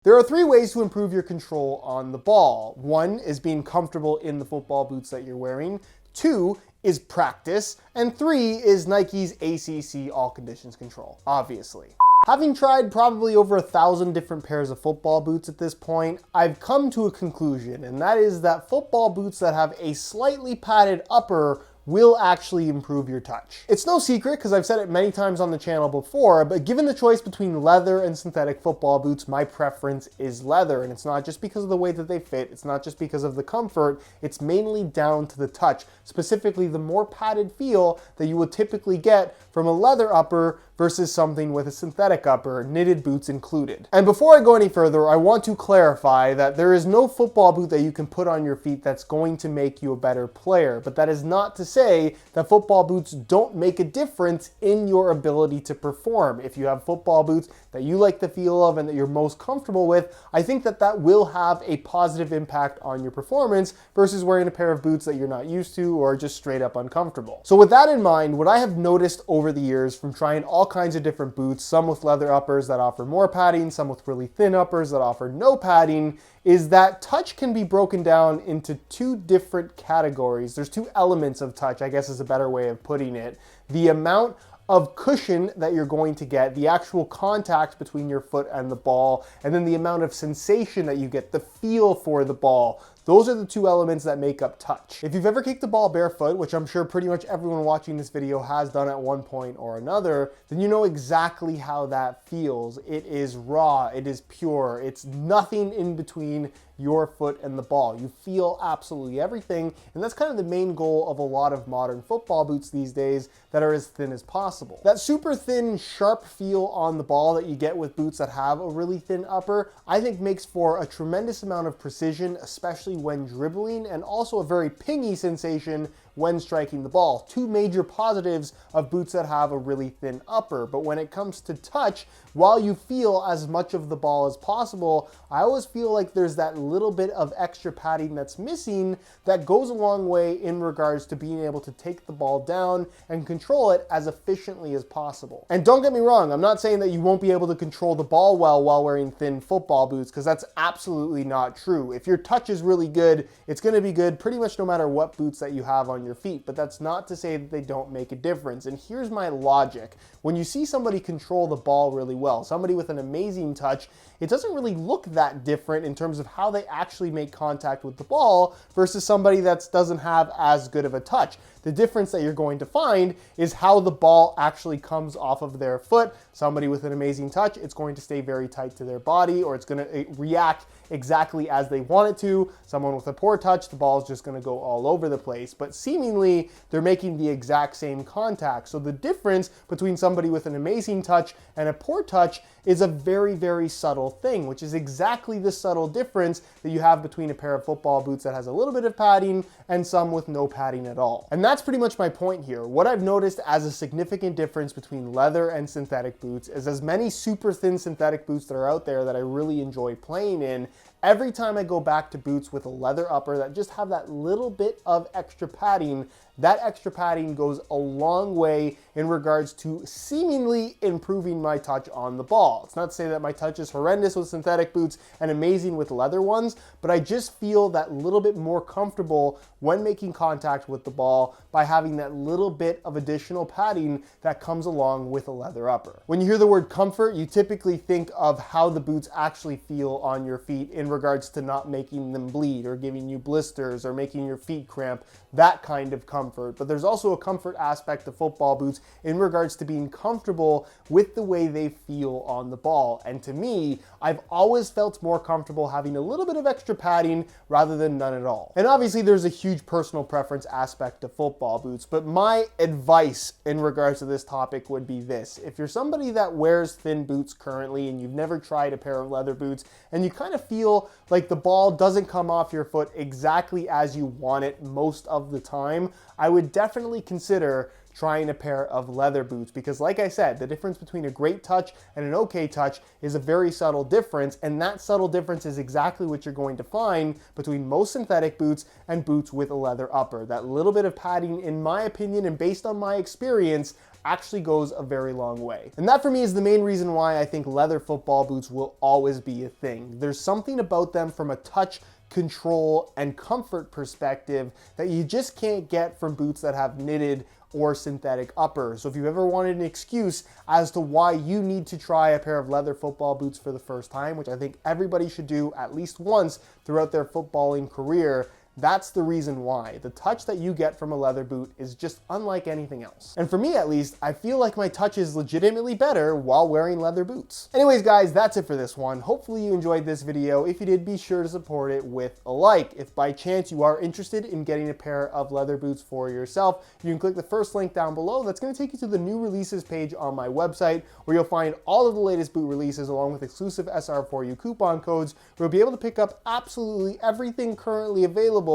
There are three ways to improve your control on the ball. One is being comfortable in the football boots that you're wearing. Two is practice. And three is Nike's ACC All Conditions Control, obviously. Having tried probably over 1,000 different pairs of football boots at this point, I've come to a conclusion, and that is that football boots that have a slightly padded upper will actually improve your touch. It's no secret, because I've said it many times on the channel before, but given the choice between leather and synthetic football boots, my preference is leather. And it's not just because of the way that they fit, it's not just because of the comfort, it's mainly down to the touch, specifically the more padded feel that you would typically get from a leather upper versus something with a synthetic upper, knitted boots included. And before I go any further, I want to clarify that there is no football boot that you can put on your feet that's going to make you a better player. But that is not to say that football boots don't make a difference in your ability to perform. If you have football boots that you like the feel of and that you're most comfortable with, I think that that will have a positive impact on your performance versus wearing a pair of boots that you're not used to or just straight up uncomfortable. So with that in mind, what I have noticed over the years from trying all kinds of different boots, some with leather uppers that offer more padding, some with really thin uppers that offer no padding, is that touch can be broken down into two different categories. There's two elements of touch, I guess is a better way of putting it. The amount of cushion that you're going to get, the actual contact between your foot and the ball, and then the amount of sensation that you get, the feel for the ball. Those are the two elements that make up touch. If you've ever kicked a ball barefoot, which I'm sure pretty much everyone watching this video has done at one point or another, then you know exactly how that feels. It is raw, it is pure, it's nothing in between your foot and the ball. You feel absolutely everything, and that's kind of the main goal of a lot of modern football boots these days that are as thin as possible. That super thin, sharp feel on the ball that you get with boots that have a really thin upper, I think makes for a tremendous amount of precision, especially when dribbling, and also a very pingy sensation when striking the ball. Two major positives of boots that have a really thin upper. But when it comes to touch, while you feel as much of the ball as possible, I always feel like there's that little bit of extra padding that's missing that goes a long way in regards to being able to take the ball down and control it as efficiently as possible. And don't get me wrong, I'm not saying that you won't be able to control the ball well while wearing thin football boots, because that's absolutely not true. If your touch is really good, it's going to be good pretty much no matter what boots that you have on your feet. But that's not to say that they don't make a difference. And here's my logic. When you see somebody control the ball really well, somebody with an amazing touch, it doesn't really look that different in terms of how they actually make contact with the ball versus somebody that doesn't have as good of a touch. The difference that you're going to find is how the ball actually comes off of their foot. Somebody with an amazing touch, it's going to stay very tight to their body, or it's going to react exactly as they want it to. Someone with a poor touch, the ball is just going to go all over the place. But seemingly, they're making the exact same contact. So the difference between somebody with an amazing touch and a poor touch is a very, very subtle thing, which is exactly the subtle difference that you have between a pair of football boots that has a little bit of padding and some with no padding at all. And that's pretty much my point here. What I've noticed as a significant difference between leather and synthetic boots is as many super thin synthetic boots that are out there that I really enjoy playing in, every time I go back to boots with a leather upper that just have that little bit of extra padding, that extra padding goes a long way in regards to seemingly improving my touch on the ball. It's not to say that my touch is horrendous with synthetic boots and amazing with leather ones, but I just feel that little bit more comfortable when making contact with the ball by having that little bit of additional padding that comes along with a leather upper. When you hear the word comfort, you typically think of how the boots actually feel on your feet in regards to not making them bleed or giving you blisters or making your feet cramp, that kind of comfort. But there's also a comfort aspect of football boots in regards to being comfortable with the way they feel on the ball. And to me, I've always felt more comfortable having a little bit of extra padding rather than none at all. And obviously there's a huge personal preference aspect to football boots, but my advice in regards to this topic would be this. If you're somebody that wears thin boots currently and you've never tried a pair of leather boots and you kind of feel like the ball doesn't come off your foot exactly as you want it most of the time, I would definitely consider trying a pair of leather boots, because like I said, the difference between a great touch and an okay touch is a very subtle difference, and that subtle difference is exactly what you're going to find between most synthetic boots and boots with a leather upper. That little bit of padding, in my opinion and based on my experience, actually goes a very long way. And that for me is the main reason why I think leather football boots will always be a thing. There's something about them from a touch, control, and comfort perspective that you just can't get from boots that have knitted or synthetic uppers. So if you ever wanted an excuse as to why you need to try a pair of leather football boots for the first time, which I think everybody should do at least once throughout their footballing career, that's the reason why. The touch that you get from a leather boot is just unlike anything else. And for me at least, I feel like my touch is legitimately better while wearing leather boots. Anyways guys, that's it for this one. Hopefully you enjoyed this video. If you did, be sure to support it with a like. If by chance you are interested in getting a pair of leather boots for yourself, you can click the first link down below. That's going to take you to the new releases page on my website, where you'll find all of the latest boot releases along with exclusive SR4U coupon codes, where you'll be able to pick up absolutely everything currently available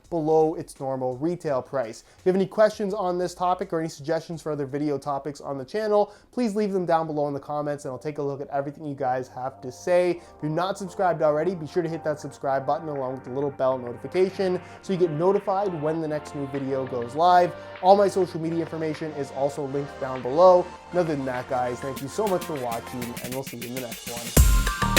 below its normal retail price. If you have any questions on this topic or any suggestions for other video topics on the channel, please leave them down below in the comments and I'll take a look at everything you guys have to say. If you're not subscribed already, be sure to hit that subscribe button along with the little bell notification so you get notified when the next new video goes live. All my social media information is also linked down below. And other than that, guys, thank you so much for watching, and we'll see you in the next one.